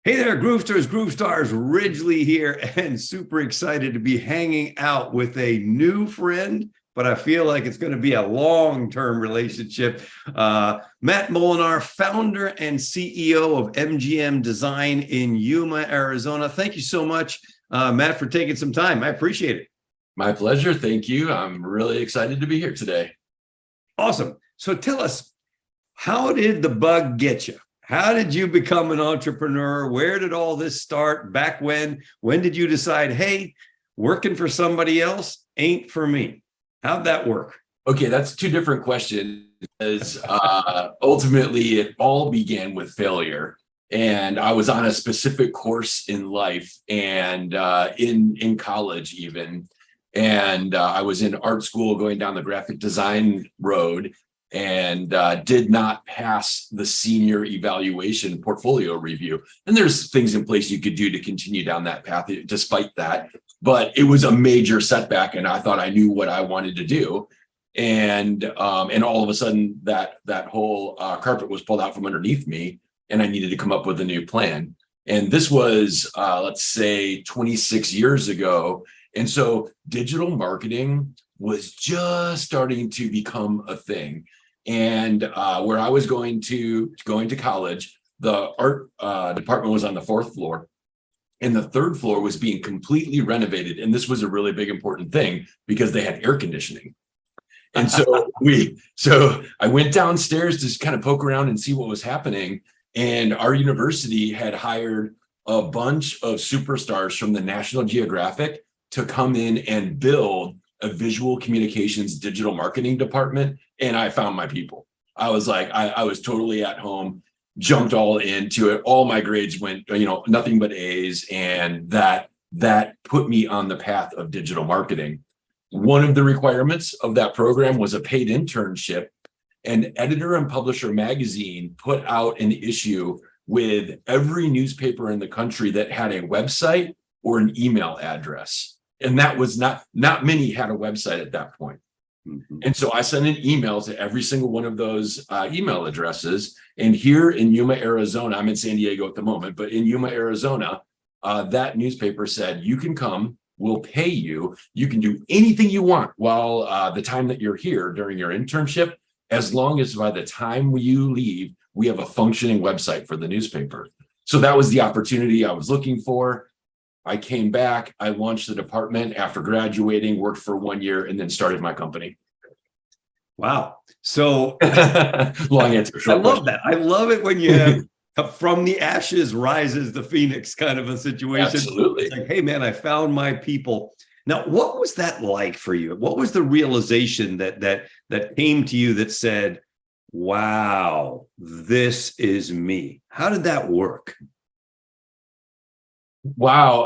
Hey there, Groovesters, Groove Stars, Ridgely here, and super excited to be hanging out with a new friend, but I feel like it's going to be a long-term relationship. Matt Molar, founder and CEO of MGM Design in Yuma, Arizona. Thank you so much, Matt, for taking some time. I appreciate it. My pleasure. Thank you. I'm really excited to be here today. Awesome. So tell us, how did the bug get you? How did you become an entrepreneur? Where did all this start? Back when? When did you decide, hey, working for somebody else ain't for me? How'd that work? Okay, that's two different questions. Ultimately, it all began with failure. And I was on a specific course in life and in college even. And I was in art school going down the graphic design road and did not pass the senior evaluation portfolio review. And there's things in place you could do to continue down that path despite that. But it was a major setback, and I thought I knew what I wanted to do. And all of a sudden, that whole carpet was pulled out from underneath me, and I needed to come up with a new plan. And this was, let's say, 26 years ago. And so digital marketing was just starting to become a thing. And where I was going to college, the art department was on the fourth floor, and the third floor was being completely renovated. And this was a really big important thing because they had air conditioning. And so I went downstairs to kind of poke around and see what was happening. And our university had hired a bunch of superstars from the National Geographic to come in and build a visual communications digital marketing department. And I found my people. I was like, I was totally at home, jumped all into it. All my grades went, nothing but A's. And that put me on the path of digital marketing. One of the requirements of that program was a paid internship. And Editor and Publisher magazine put out an issue with every newspaper in the country that had a website or an email address. And that was not many had a website at that point. Mm-hmm. And so I sent an email to every single one of those email addresses. And here in Yuma, Arizona, I'm in San Diego at the moment, but in Yuma, Arizona, that newspaper said, you can come, we'll pay you. You can do anything you want while the time that you're here during your internship, as long as by the time you leave, we have a functioning website for the newspaper. So that was the opportunity I was looking for. I came back, I launched the department after graduating, worked for 1 year, and then started my company. Wow. So long answer. I love that. I love it when you have from the ashes rises the phoenix kind of a situation. Absolutely. It's like, hey, man, I found my people. Now, what was that like for you? What was the realization that came to you that said, wow, this is me? How did that work? Wow,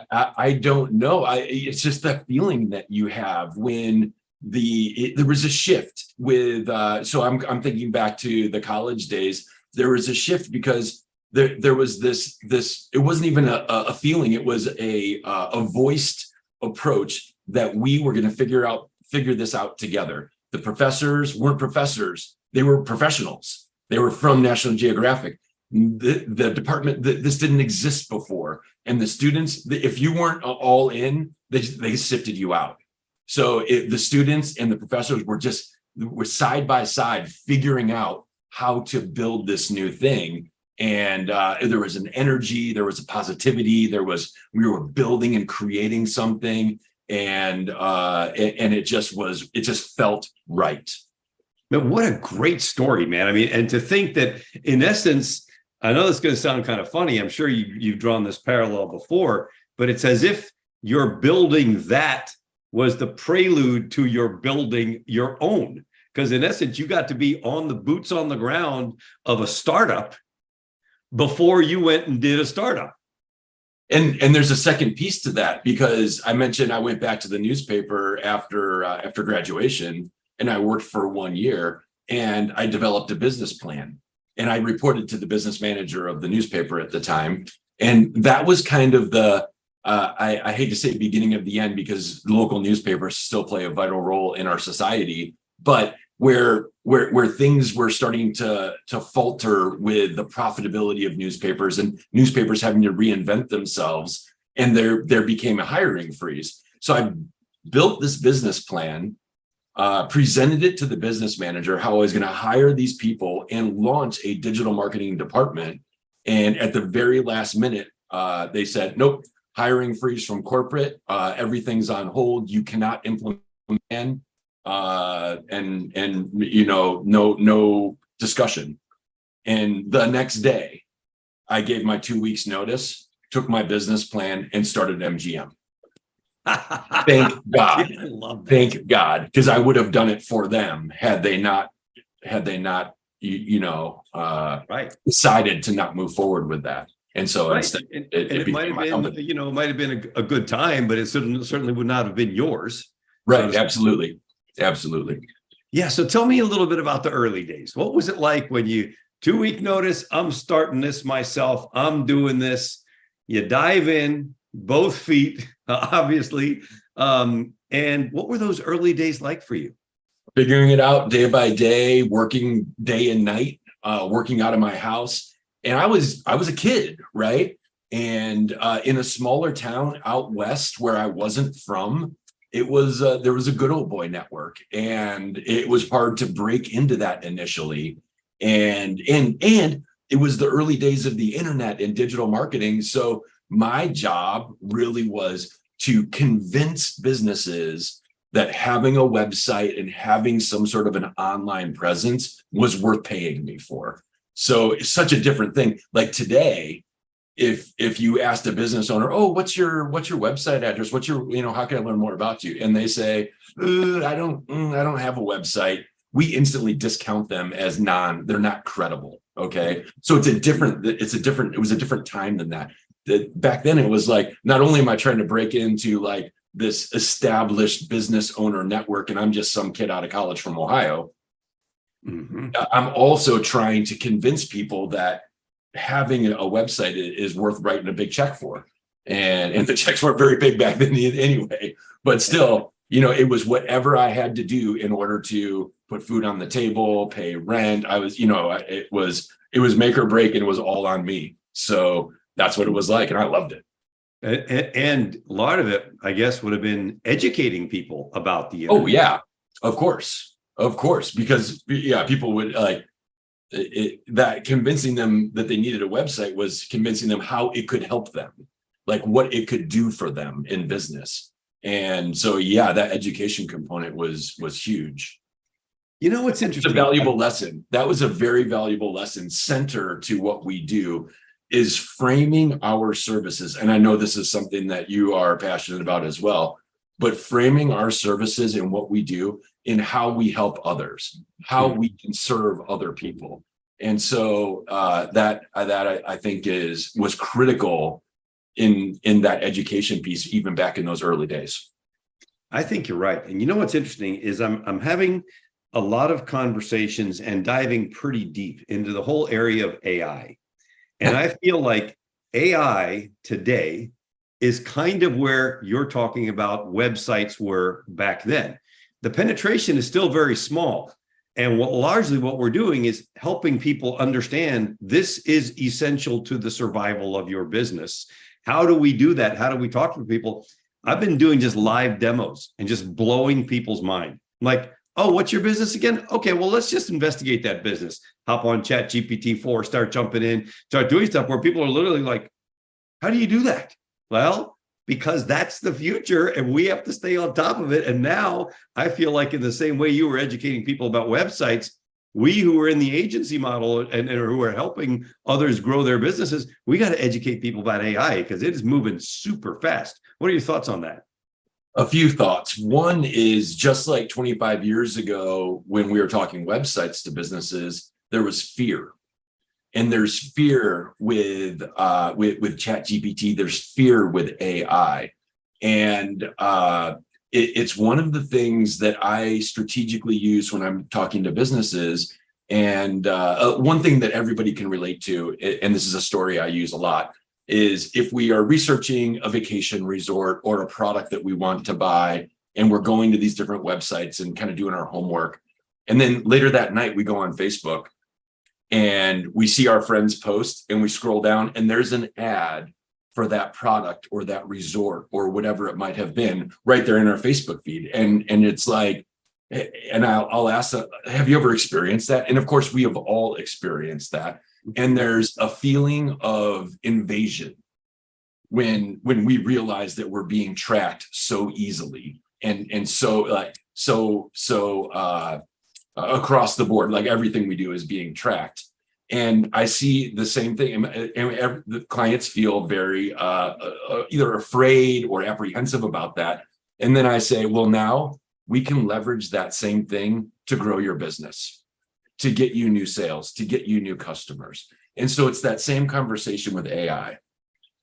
I don't know. It's just that feeling that you have when there was a shift with. So I'm thinking back to the college days. There was a shift because there was this. It wasn't even a feeling. It was a voiced approach that we were going to figure this out together. The professors weren't professors; they were professionals. They were from National Geographic. The department, this didn't exist before, and the students, if you weren't all in, they sifted you out. So the students and the professors were side by side figuring out how to build this new thing. And there was an energy, there was a positivity, we were building and creating something, and it just felt right. But what a great story, man. I mean, and to think that in essence, I know this is going to sound kind of funny. I'm sure you've drawn this parallel before, but it's as if your building that was the prelude to your building your own. Because in essence, you got to be on the boots on the ground of a startup before you went and did a startup. And there's a second piece to that, because I mentioned I went back to the newspaper after graduation, and I worked for 1 year, and I developed a business plan. And I reported to the business manager of the newspaper at the time. And that was kind of I hate to say beginning of the end, because local newspapers still play a vital role in our society. But where things were starting to falter with the profitability of newspapers and newspapers having to reinvent themselves, and there became a hiring freeze. So I built this business plan, presented it to the business manager, how I was going to hire these people and launch a digital marketing department. And at the very last minute, they said, nope, hiring freeze from corporate. Everything's on hold. You cannot implement and no discussion. And the next day, I gave my 2 weeks notice, took my business plan, and started MGM. Thank God. I love that. Thank God, because I would have done it for them had they not decided to not move forward with that. And so Right. instead, And it it might have been, it might have been a good time, but it certainly would not have been yours. Right. Absolutely. Absolutely. Yeah. So tell me a little bit about the early days. What was it like when you 2 week notice? I'm starting this myself. I'm doing this. You dive in, both feet, obviously. And what were those early days like for you? Figuring it out day by day, working day and night, working out of my house. And I was a kid, right? And in a smaller town out west where I wasn't from, there was a good old boy network, and it was hard to break into that initially. And it was the early days of the internet and digital marketing. So my job really was to convince businesses that having a website and having some sort of an online presence was worth paying me for. So it's such a different thing. Like today, if you asked a business owner, oh, what's your website address? What's your, how can I learn more about you? And they say, I don't have a website. We instantly discount them as they're not credible. Okay. So it was a different time than that. Back then it was like, not only am I trying to break into like this established business owner network, and I'm just some kid out of college from Ohio. Mm-hmm. I'm also trying to convince people that having a website is worth writing a big check for. And the checks weren't very big back then anyway, but still, it was whatever I had to do in order to put food on the table, pay rent. I was, it was make or break, and it was all on me. So that's what it was like. And I loved it. And a lot of it, I guess, would have been educating people about the internet. Oh, yeah, of course, because people would that convincing them that they needed a website was convincing them how it could help them, like what it could do for them in business. And so, that education component was huge. What's interesting? It's a valuable lesson. That was a very valuable lesson. Center to what we do is framing our services. And I know this is something that you are passionate about as well, but framing our services and what we do in how we help others, how we can serve other people. And so that I think was critical in that education piece, even back in those early days. I think you're right. And what's interesting is I'm having a lot of conversations and diving pretty deep into the whole area of AI. And I feel like AI today is kind of where you're talking about websites were back then. The penetration is still very small. And largely what we're doing is helping people understand this is essential to the survival of your business. How do we do that? How do we talk to people? I've been doing just live demos and just blowing people's mind. Like, oh, what's your business again? Okay, well, let's just investigate that business. Hop on Chat GPT-4, start jumping in, start doing stuff where people are literally like, how do you do that? Well, because that's the future and we have to stay on top of it. And now I feel like in the same way you were educating people about websites, we who are in the agency model and who are helping others grow their businesses, we got to educate people about AI because it is moving super fast. What are your thoughts on that? A few thoughts. One is just like 25 years ago, when we were talking websites to businesses, there was fear. And there's fear with ChatGPT. There's fear with AI. And it's one of the things that I strategically use when I'm talking to businesses. And one thing that everybody can relate to, and this is a story I use a lot, is if we are researching a vacation resort or a product that we want to buy, and we're going to these different websites and kind of doing our homework, And then later that night, we go on Facebook and we see our friends post, and we scroll down and there's an ad for that product or that resort or whatever it might have been right there in our Facebook feed. And it's like, and I'll ask, have you ever experienced that? And of course, we have all experienced that. And there's a feeling of invasion when we realize that we're being tracked so easily and so across the board, like everything we do is being tracked. And I see the same thing, and the clients feel very either afraid or apprehensive about that. And then I say, well, now we can leverage that same thing to grow your business, to get you new sales, to get you new customers. And so it's that same conversation with AI.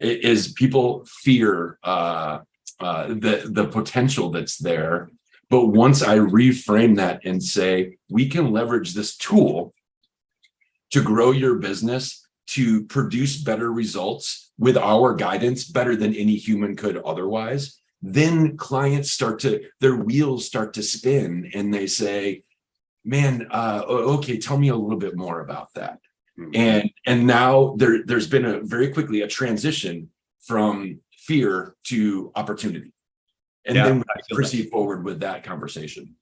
It is people fear the potential that's there. But once I reframe that and say, we can leverage this tool to grow your business, to produce better results with our guidance, better than any human could otherwise, then clients their wheels start to spin and they say, man, okay, tell me a little bit more about that. Mm-hmm. And now there's been very quickly a transition from fear to opportunity. And then we proceed forward with that conversation.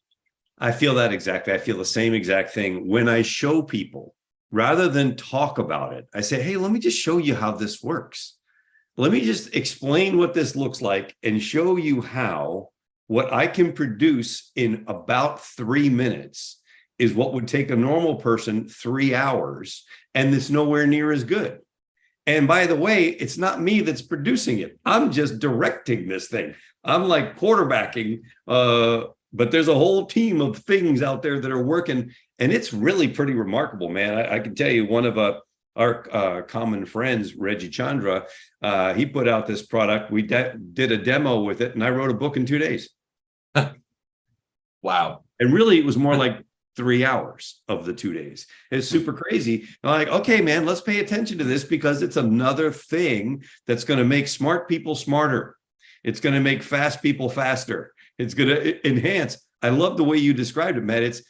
I feel that exactly. I feel the same exact thing. When I show people, rather than talk about it, I say, hey, let me just show you how this works. Let me just explain what this looks like and show you how what I can produce in about 3 minutes is what would take a normal person 3 hours, and it's nowhere near as good. And by the way, it's not me that's producing it. I'm just directing this thing. I'm like quarterbacking, but there's a whole team of things out there that are working, and it's really pretty remarkable, man. I can tell you, one of our common friends, Reggie Chandra, he put out this product. We did a demo with it, and I wrote a book in 2 days. Wow. And really, it was more like 3 hours of the 2 days. It's super crazy. I'm like, okay, man, let's pay attention to this, because it's another thing that's going to make smart people smarter. It's going to make fast people faster. It's going to enhance. I love the way you described it, Matt. It's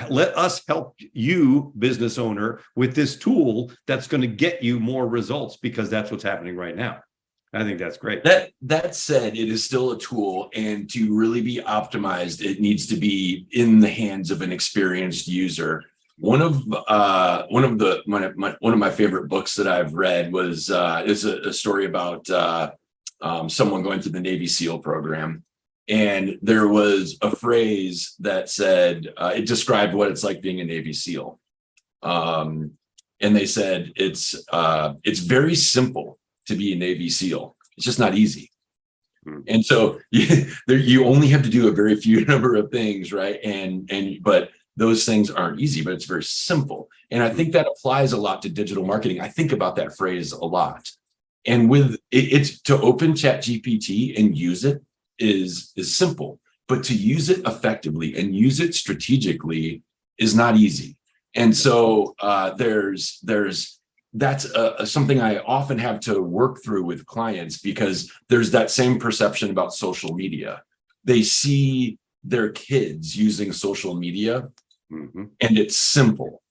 let us help you, business owner, with this tool that's going to get you more results, because that's what's happening right now. I think that's great. That said, it is still a tool, and to really be optimized, it needs to be in the hands of an experienced user. One of my favorite books that I've read is a story about someone going through the Navy SEAL program. And there was a phrase that said, it described what it's like being a Navy SEAL. And they said, it's very simple to be a Navy SEAL. It's just not easy. And so you only have to do a very few number of things, right? But those things aren't easy, but it's very simple. And I think that applies a lot to digital marketing. I think about that phrase a lot. And with it's to open ChatGPT and use it is simple, but to use it effectively and use it strategically is not easy. And so that's something I often have to work through with clients, because there's that same perception about social media. They see their kids using social media, and it's simple.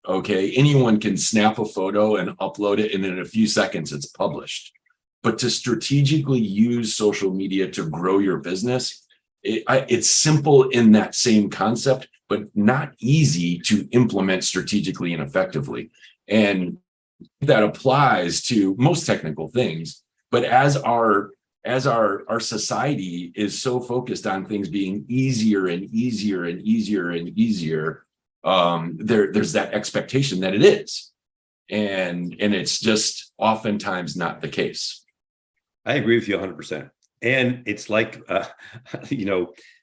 Okay, anyone can snap a photo and upload it, and in a few seconds it's published. But to strategically use social media to grow your business, it's simple in that same concept, but not easy to implement strategically and effectively. And that applies to most technical things. But as our society is so focused on things being easier and easier and easier and easier, there's that expectation that it is, and it's just oftentimes not the case. I agree with you 100%. And it's like, I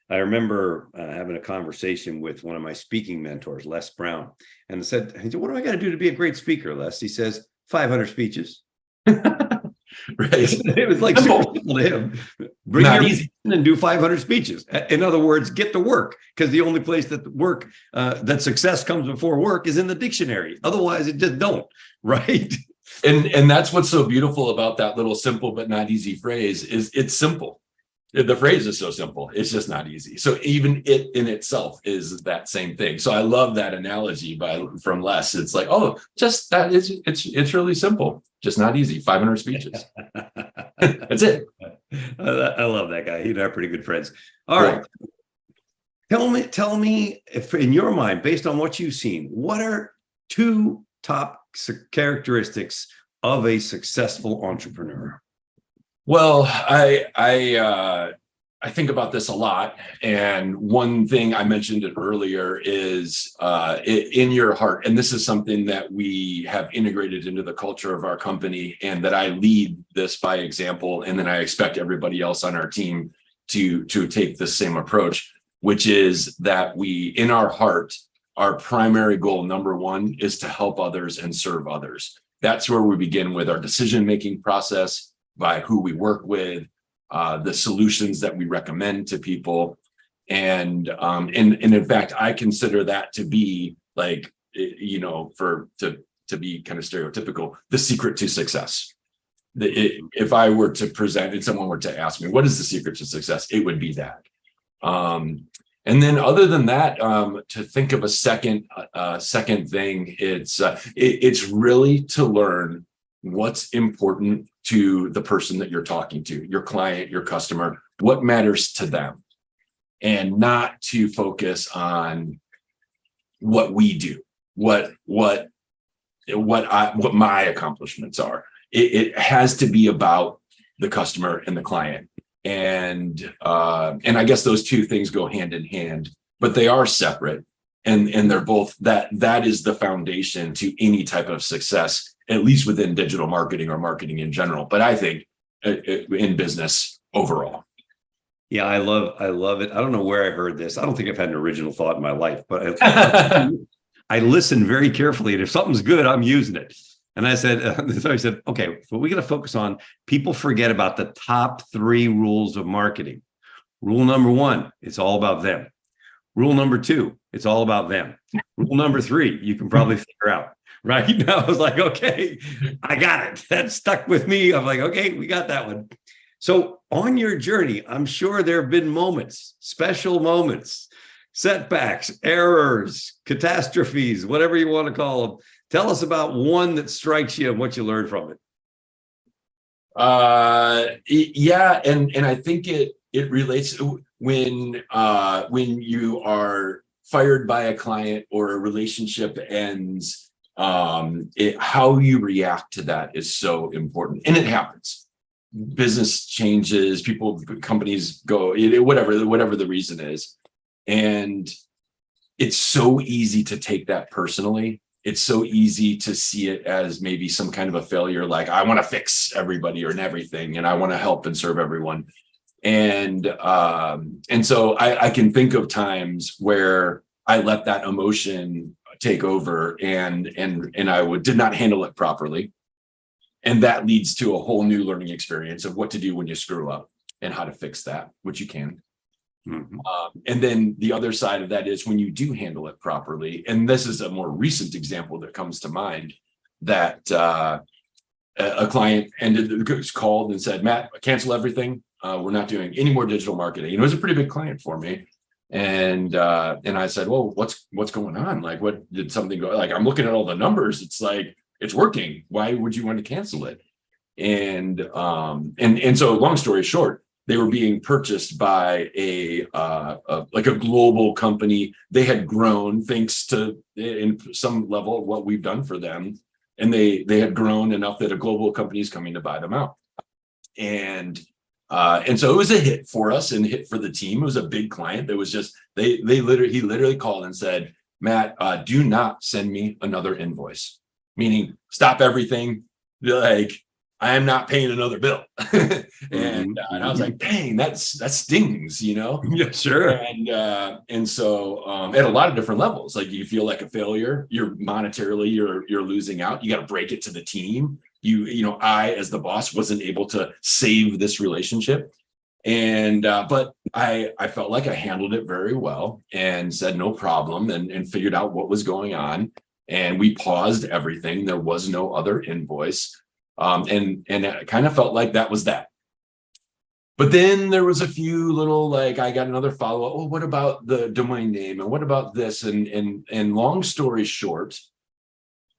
remember having a conversation with one of my speaking mentors, Les Brown, and he said, what do I got to do to be a great speaker, Les? He says, 500 speeches. Right. It was like super simple to him. Bring your easy and do 500 speeches. In other words, get to work, because the only place that that success comes before work is in the dictionary. Otherwise, it just don't. Right. And that's what's so beautiful about that little simple but not easy phrase is it's simple. The phrase is so simple. It's just not easy. So even it in itself is that same thing. So I love that analogy from Les. It's like, oh, just that is it's really simple, just not easy. 500 speeches. That's it. I love that guy. He and I are pretty good friends. All Cool. right. Tell me if in your mind, based on what you've seen, what are two top characteristics of a successful entrepreneur? Well, I think about this a lot, and one thing I mentioned it earlier is in your heart, and this is something that we have integrated into the culture of our company, and that I lead this by example, and then I expect everybody else on our team to take the same approach, which is that we, in our heart, our primary goal, number one, is to help others and serve others. That's where we begin with our decision-making process, by who we work with, the solutions that we recommend to people. And in fact, I consider that to be like, to be kind of stereotypical, the secret to success. If I were to present and someone were to ask me, what is the secret to success? It would be that. And then other than that, to think of a second thing, it's really to learn what's important to the person that you're talking to, your client, your customer, what matters to them, and not to focus on what we do, what my accomplishments are. It has to be about the customer and the client. And I guess those two things go hand in hand, but they are separate, and they're both that is the foundation to any type of success, at least within digital marketing or marketing in general. But I think in business overall. Yeah, I love it. I don't know where I heard this. I don't think I've had an original thought in my life, but I listen very carefully, and if something's good, I'm using it. And I said, okay, well, we got to focus on people forget about the top 3 rules of marketing. Rule number 1, it's all about them. Rule number 2, it's all about them. Rule number 3, you can probably figure out. Right now, I was like, okay, I got it. That stuck with me. I'm like, okay, we got that one. So on your journey, I'm sure there have been moments, special moments, setbacks, errors, catastrophes, whatever you want to call them. Tell us about one that strikes you and what you learned from it. Yeah, and I think it relates when you are fired by a client or a relationship ends. How you react to that is so important, and it happens. Business changes, companies go, whatever the reason is, and it's so easy to take that personally. It's so easy to see it as maybe some kind of a failure, like I want to fix everybody or everything, and I want to help and serve everyone. And so I can think of times where I let that emotion take over, and I did not handle it properly. And that leads to a whole new learning experience of what to do when you screw up and how to fix that, which you can. Mm-hmm. And then the other side of that is when you do handle it properly. And this is a more recent example that comes to mind, that a client called and said, Matt, cancel everything. We're not doing any more digital marketing. It was a pretty big client for me. And I said, well, what's going on? Like, what did something go? Like, I'm looking at all the numbers. It's like, it's working. Why would you want to cancel it? And so long story short, they were being purchased by a global company. They had grown thanks to, in some level, what we've done for them. And they had grown enough that a global company is coming to buy them out. And so it was a hit for us and a hit for the team. It was a big client. That was just, he literally called and said, Matt, do not send me another invoice, meaning stop everything. Like, I am not paying another bill. And I was like, dang, that stings, you know? Yeah, sure. And so at a lot of different levels, like you feel like a failure, you're monetarily, you're losing out. You got to break it to the team. I, as the boss, wasn't able to save this relationship. And, but I felt like I handled it very well and said, no problem, and figured out what was going on. And we paused everything. There was no other invoice. And it kind of felt like that was that. But then there was a few little, like, I got another follow-up. Oh, what about the domain name? And what about this? And long story short,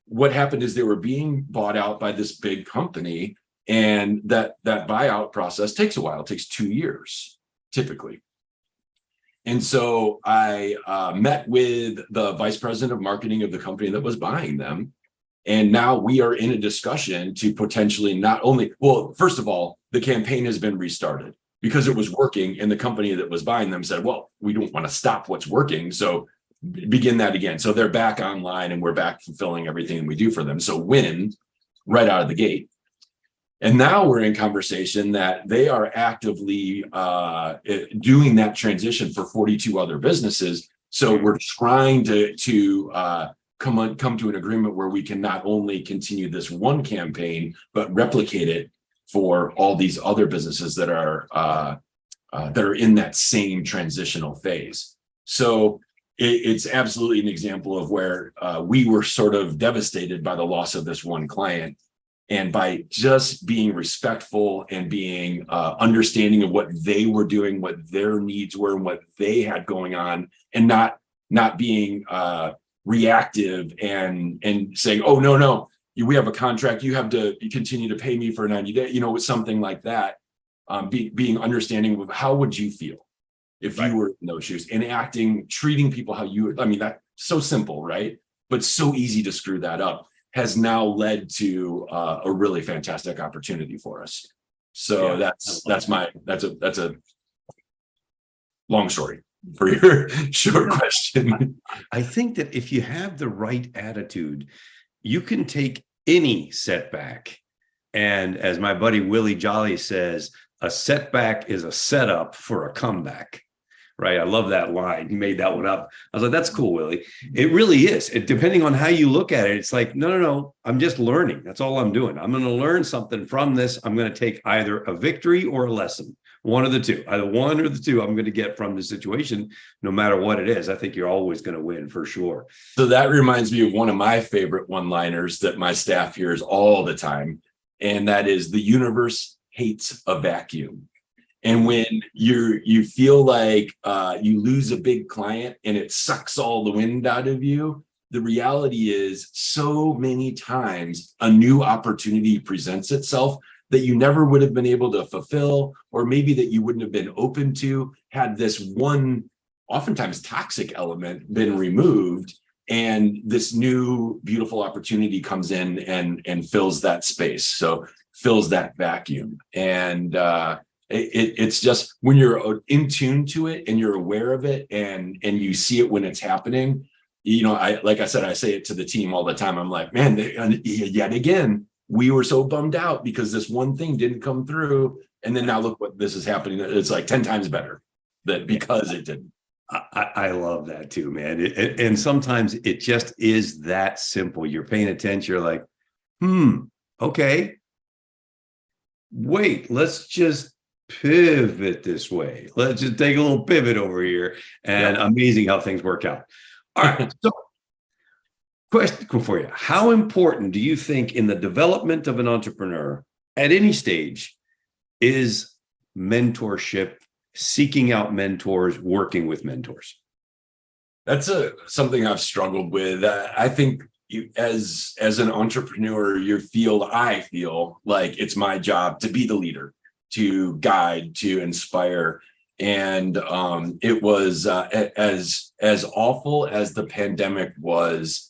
what happened is they were being bought out by this big company, and that buyout process takes a while. It takes 2 years, typically. And so I met with the vice president of marketing of the company that was buying them. And now we are in a discussion to potentially not only, well, first of all, the campaign has been restarted because it was working. And the company that was buying them said, well, we don't want to stop what's working. So begin that again. So they're back online and we're back fulfilling everything we do for them. So win right out of the gate. And now we're in conversation that they are actively doing that transition for 42 other businesses. So we're trying to come to an agreement where we can not only continue this one campaign, but replicate it for all these other businesses that are in that same transitional phase. So it's absolutely an example of where we were sort of devastated by the loss of this one client. And by just being respectful and being understanding of what they were doing, what their needs were, and what they had going on, and not being reactive and saying, "Oh no, we have a contract. You have to continue to pay me for 90 days." You know, something like that. Being understanding of how would you feel if you were in those shoes, and acting, treating people how you. I mean, that's so simple, right? But so easy to screw that up. Has now led to a really fantastic opportunity for us. So that's a long story for your short question. I think that if you have the right attitude, you can take any setback. And as my buddy Willie Jolly says, a setback is a setup for a comeback. Right. I love that line. He made that one up. I was like, that's cool, Willie. It really is. Depending on how you look at it, it's like, no. I'm just learning. That's all I'm doing. I'm going to learn something from this. I'm going to take either a victory or a lesson. One of the two, either one or the two I'm going to get from the situation, no matter what it is. I think you're always going to win for sure. So that reminds me of one of my favorite one-liners that my staff hears all the time. And that is, the universe hates a vacuum. And when you feel like you lose a big client and it sucks all the wind out of you, the reality is so many times a new opportunity presents itself that you never would have been able to fulfill, or maybe that you wouldn't have been open to, had this one oftentimes toxic element been removed, and this new beautiful opportunity comes in and fills that space. So fills that vacuum. And it's just when you're in tune to it and you're aware of it and you see it when it's happening, you know, like I said, I say it to the team all the time. I'm like, man, yet again, we were so bummed out because this one thing didn't come through. And then now look what this is happening. It's like 10 times better because it didn't. I love that too, man. And sometimes it just is that simple. You're paying attention. You're like, okay, wait, let's just pivot this way. Let's just take a little pivot over here. And amazing how things work out. All right. So question for you. How important do you think in the development of an entrepreneur at any stage is mentorship, seeking out mentors, working with mentors? That's something I've struggled with. I think as an entrepreneur, I feel like it's my job to be the leader, to guide, to inspire. And it was as awful as the pandemic was,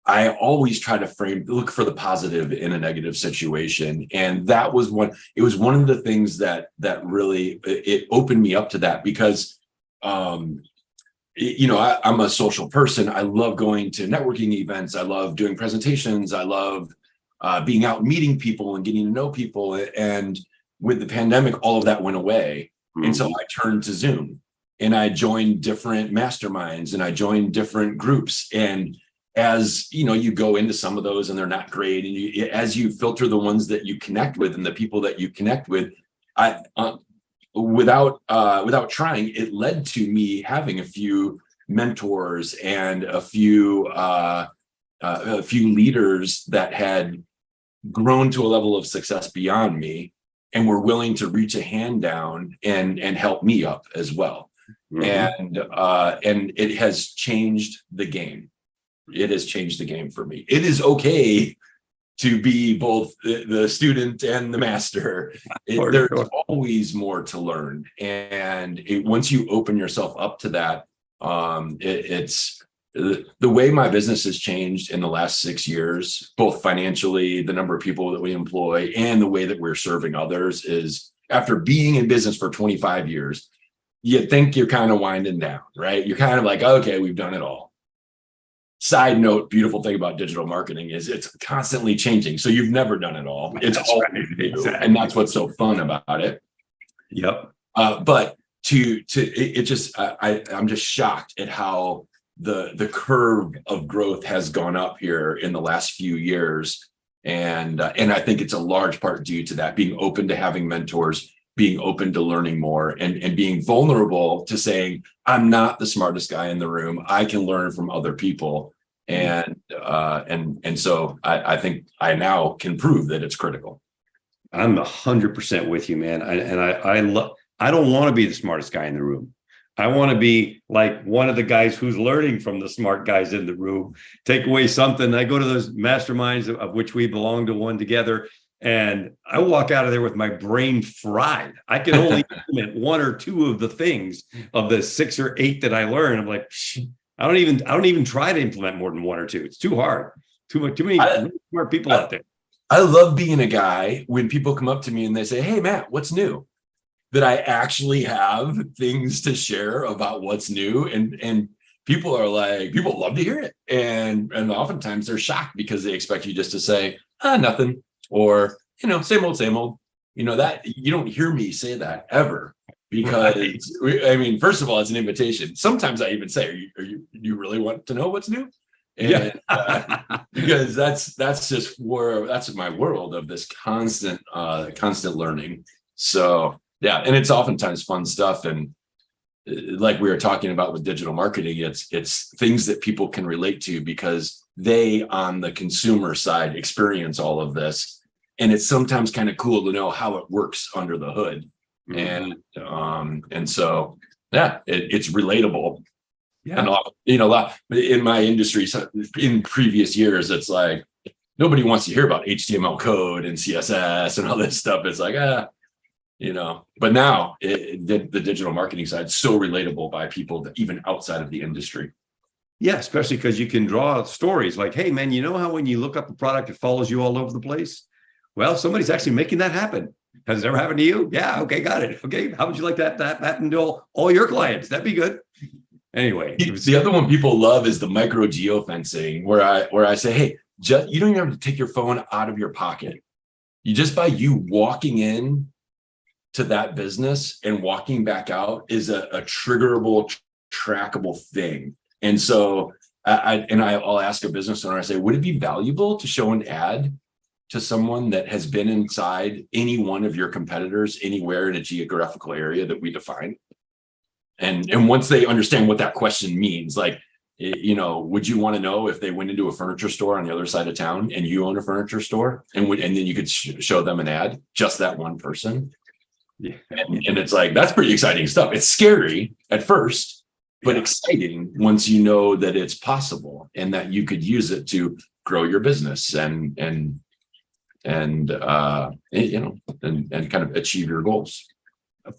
I always try to look for the positive in a negative situation. And that was one of the things that really, it opened me up to that, because you know, I'm a social person. I love going to networking events. I love doing presentations. I love being out and meeting people and getting to know people. And with the pandemic, all of that went away. And so I turned to Zoom and I joined different masterminds and I joined different groups. And as you know, you go into some of those and they're not great. And as you filter the ones that you connect with and the people that you connect with, without trying, it led to me having a few mentors and a few leaders that had grown to a level of success beyond me. and were willing to reach a hand down and help me up as well. And it has changed the game. It has changed the game for me. It is okay to be both the student and the master. There's always more to learn. And once you open yourself up to that, it's the way my business has changed in the last 6 years, both financially, the number of people that we employ, and the way that we're serving others is, after being in business for 25 years, you think you're kind of winding down, right? You're kind of like, okay, we've done it all. Side note, beautiful thing about digital marketing is it's constantly changing. So you've never done it all. It's all new. Exactly. And that's what's so fun about it. Yep. But I'm just shocked at how the curve of growth has gone up here in the last few years. And I think it's a large part due to that, being open to having mentors, being open to learning more, and being vulnerable to saying, I'm not the smartest guy in the room. I can learn from other people. And so I think I now can prove that it's critical. I'm 100% with you, man. I don't want to be the smartest guy in the room. I want to be like one of the guys who's learning from the smart guys in the room, take away something. I go to those masterminds, of which we belong to one together, and I walk out of there with my brain fried. I can only implement 1 or 2 of the things of the 6 or 8 that I learn. I'm like, I don't even try to implement more than 1 or 2. It's too hard. Too many smart people out there. I love being a guy when people come up to me and they say, hey, Matt, what's new? That I actually have things to share about what's new. And people love to hear it. And oftentimes they're shocked because they expect you just to say, nothing. Or, same old, that you don't hear me say that ever, because I mean, first of all, it's an invitation. Sometimes I even say, you really want to know what's new? And, because that's my world of this constant learning. So yeah. And it's oftentimes fun stuff. And like we were talking about with digital marketing, it's things that people can relate to because they, on the consumer side, experience all of this. And it's sometimes kind of cool to know how it works under the hood. And so, yeah, it's relatable. Yeah. And, in my industry, in previous years, it's like, nobody wants to hear about HTML code and CSS and all this stuff. It's like, but now the digital marketing side is so relatable by people that even outside of the industry. Yeah, especially because you can draw stories like, hey, man, you know how when you look up a product, it follows you all over the place? Well, somebody's actually making that happen. Has it ever happened to you? Yeah. Okay. Got it. Okay. How would you like that happen to all your clients? That'd be good. Anyway. The other one people love is the micro geofencing, where I say, hey, you don't even have to take your phone out of your pocket. Just by you walking in to that business and walking back out is a triggerable, trackable thing. And so I'll ask a business owner, I say, would it be valuable to show an ad to someone that has been inside any one of your competitors anywhere in a geographical area that we define? And once they understand what that question means, like, would you want to know if they went into a furniture store on the other side of town and you own a furniture store, and then you could show them an ad, just that one person? Yeah. And it's like, that's pretty exciting stuff. It's scary at first, but exciting once you know that it's possible and that you could use it to grow your business and kind of achieve your goals.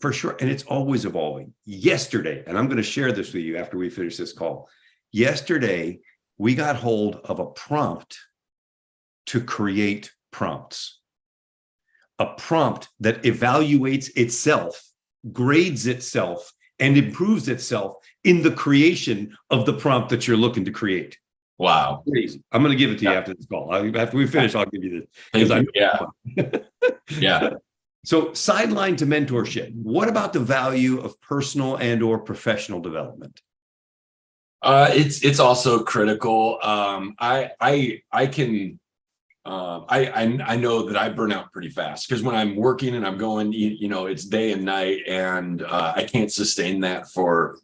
For sure. And it's always evolving. Yesterday, and I'm going to share this with you after we finish this call. Yesterday, we got hold of a prompt to create prompts. A prompt that evaluates itself, grades itself, and improves itself in the creation of the prompt that you're looking to create. Wow. Crazy. I'm going to give it to you after this call. After we finish, I'll give you this. Yeah. So, sideline to mentorship. What about the value of personal and or professional development? It's also critical. I know that I burn out pretty fast because when I'm working and I'm going, it's day and night, and I can't sustain that for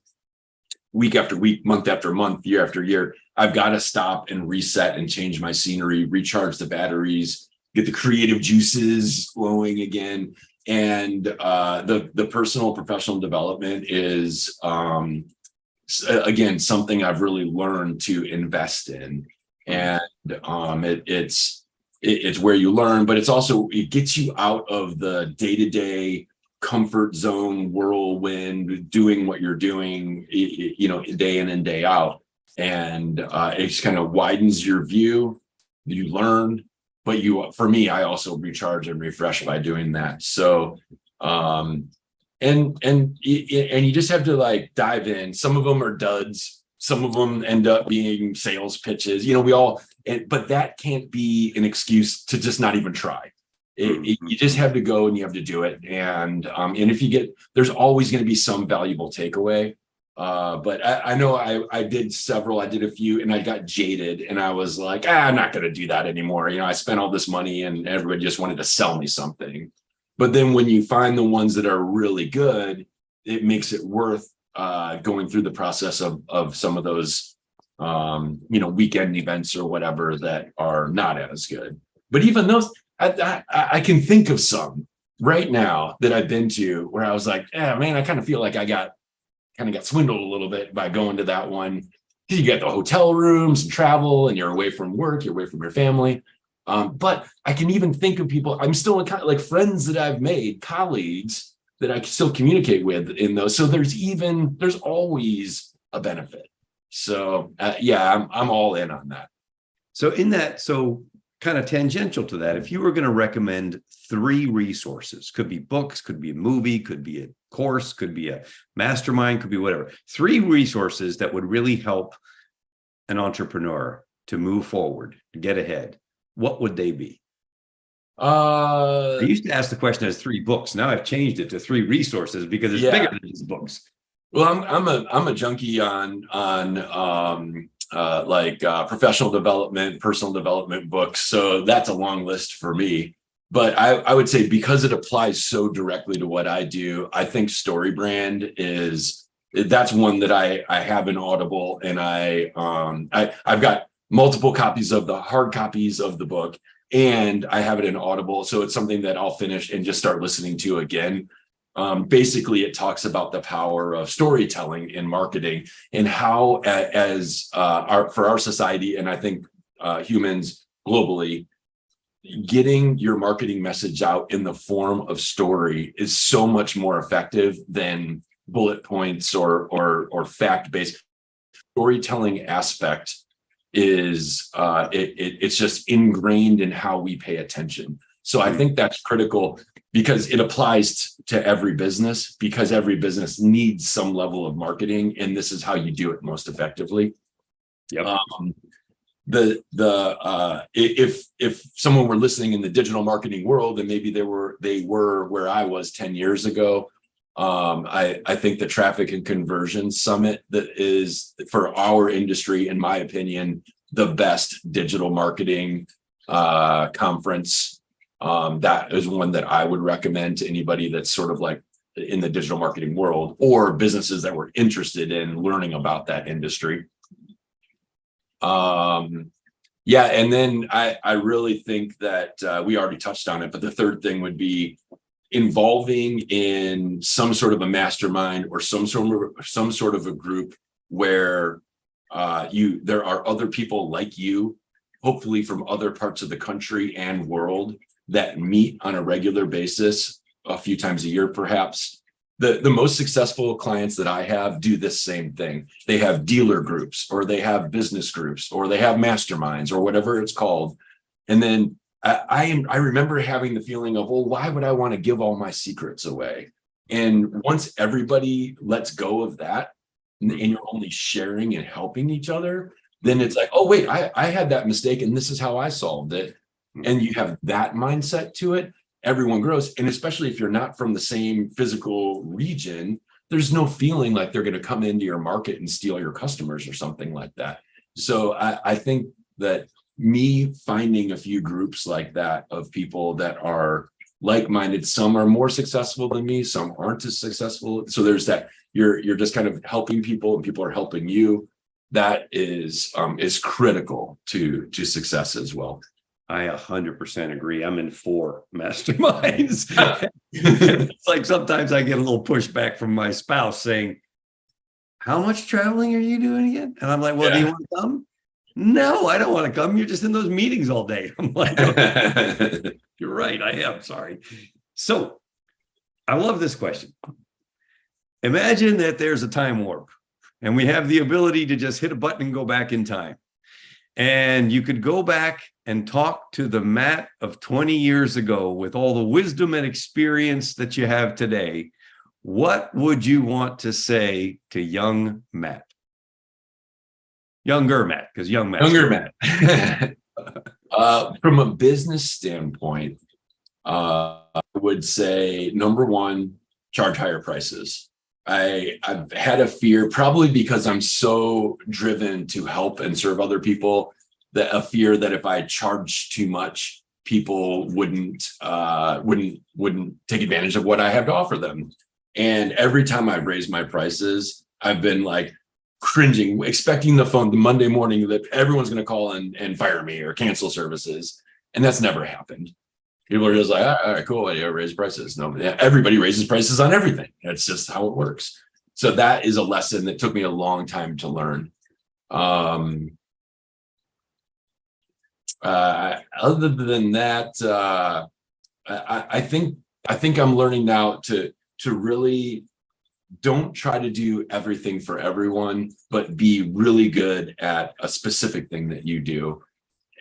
week after week, month after month, year after year. I've got to stop and reset and change my scenery, recharge the batteries, get the creative juices flowing again. And the personal professional development is again something I've really learned to invest in, and it's where you learn, but it gets you out of the day-to-day comfort zone whirlwind, doing what you're doing, day in and day out, and it just kind of widens your view. You learn, but for me, I also recharge and refresh by doing that. So and you just have to like dive in. Some of them are duds, some of them end up being sales pitches, but that can't be an excuse to just not even try. You just have to go and you have to do it. And if there's always going to be some valuable takeaway. But I know I did a few, and I got jaded, and I was like, I'm not going to do that anymore. I spent all this money and everybody just wanted to sell me something. But then when you find the ones that are really good, it makes it worth going through the process of some of those, weekend events or whatever that are not as good. But even those, I can think of some right now that I've been to where I was like, man, I kind of feel like I got swindled a little bit by going to that one. You get the hotel rooms and travel, and you're away from work, you're away from your family. But I can even think of people I'm still like friends that I've made, colleagues that I still communicate with in those. So there's always a benefit. So I'm all in on that. So kind of tangential to that, if you were going to recommend 3 resources, could be books, could be a movie, could be a course, could be a mastermind, could be whatever, 3 resources that would really help an entrepreneur to move forward, to get ahead, what would they be? I used to ask the question as 3 books. Now I've changed it to 3 resources because it's bigger than just books. Well, I'm a junkie on professional development, personal development books. So that's a long list for me. But I would say, because it applies so directly to what I do, I think StoryBrand that's one that I have in Audible, and I've got multiple copies of the hard copies of the book, and I have it in Audible. So it's something that I'll finish and just start listening to again. Basically, it talks about the power of storytelling in marketing, and how for our society, and I think humans globally, getting your marketing message out in the form of story is so much more effective than bullet points or fact-based. Storytelling aspect is it's just ingrained in how we pay attention. So I think that's critical, because it applies to every business, because every business needs some level of marketing, and this is how you do it most effectively. Yep. If someone were listening in the digital marketing world, and maybe they were where I was 10 years ago, I think the Traffic and Conversion Summit that is, for our industry, in my opinion, the best digital marketing conference. That is one that I would recommend to anybody that's sort of like in the digital marketing world, or businesses that were interested in learning about that industry. And then I really think that we already touched on it, but the third thing would be involving in some sort of a mastermind, or some sort of a group where there are other people like you, hopefully from other parts of the country and world, that meet on a regular basis, a few times a year, perhaps. The most successful clients that I have do this same thing. They have dealer groups, or they have business groups, or they have masterminds, or whatever it's called. And then I remember having the feeling of, well, why would I want to give all my secrets away? And once everybody lets go of that, and you're only sharing and helping each other, then it's like, oh, wait, I had that mistake, and this is how I solved it. And you have that mindset to it, everyone grows. And especially if you're not from the same physical region, there's no feeling like they're going to come into your market and steal your customers or something like that. So I think that me finding a few groups like that of people that are like-minded, some are more successful than me, some aren't as successful. So there's that, you're just kind of helping people, and people are helping you. That is critical to success as well. I 100% agree. I'm in 4 masterminds. It's like sometimes I get a little pushback from my spouse saying, how much traveling are you doing again? And I'm like, well, do you want to come? No, I don't want to come. You're just in those meetings all day. I'm like, okay, you're right. I am sorry. So I love this question. Imagine that there's a time warp and we have the ability to just hit a button and go back in time. And you could go back and talk to the Matt of 20 years ago with all the wisdom and experience that you have today. What would you want to say to young Matt? Younger Matt, because young Matt. Younger Matt. From a business standpoint, I would say, number one, charge higher prices. I've had a fear, probably because I'm so driven to help and serve other people, that a fear that if I charge too much, people wouldn't take advantage of what I have to offer them. And every time I've raised my prices, I've been like cringing, expecting the Monday morning that everyone's going to call and fire me or cancel services. And that's never happened. People are just like, all right, cool, yeah, raise prices. No, everybody raises prices on everything. That's just how it works. So that is a lesson that took me a long time to learn. Other than that, I think I'm learning now to really don't try to do everything for everyone, but be really good at a specific thing that you do.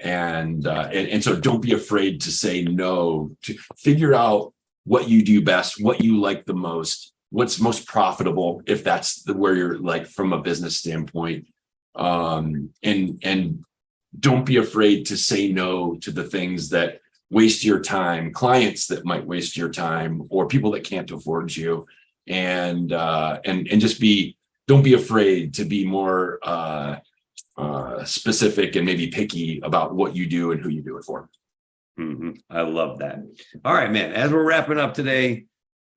And so don't be afraid to say no, to figure out what you do best, what you like the most, what's most profitable, if that's where you're like from a business standpoint. And don't be afraid to say no to the things that waste your time, clients that might waste your time, or people that can't afford you. And just don't be afraid to be more specific and maybe picky about what you do and who you do it for. Mm-hmm. I love that. All right, man. As we're wrapping up today,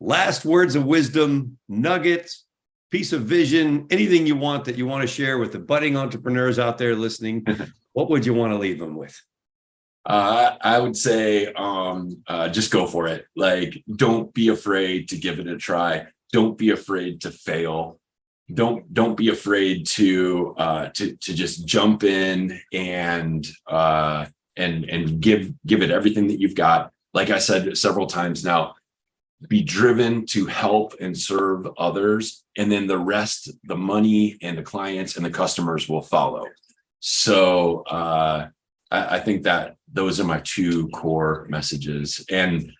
last words of wisdom, nuggets, piece of vision, anything you want that you want to share with the budding entrepreneurs out there listening. What would you want to leave them with? I would say just go for it. Like, don't be afraid to give it a try. Don't be afraid to fail. Don't be afraid to just jump in and give it everything that you've got. Like I said several times now, be driven to help and serve others, and then the rest, the money and the clients and the customers will follow. So I think that those are my 2 core messages. And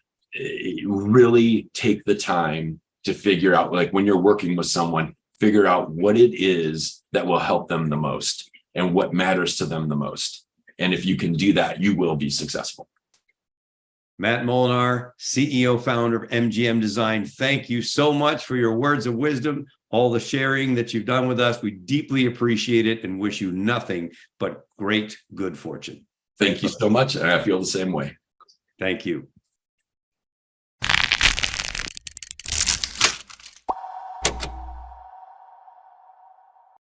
really take the time to figure out, like when you're working with someone, figure out what it is that will help them the most and what matters to them the most. And if you can do that, you will be successful. Matt Molar, CEO, founder of MGM Design. Thank you so much for your words of wisdom, all the sharing that you've done with us. We deeply appreciate it and wish you nothing but great good fortune. Thank you so much. I feel the same way. Thank you.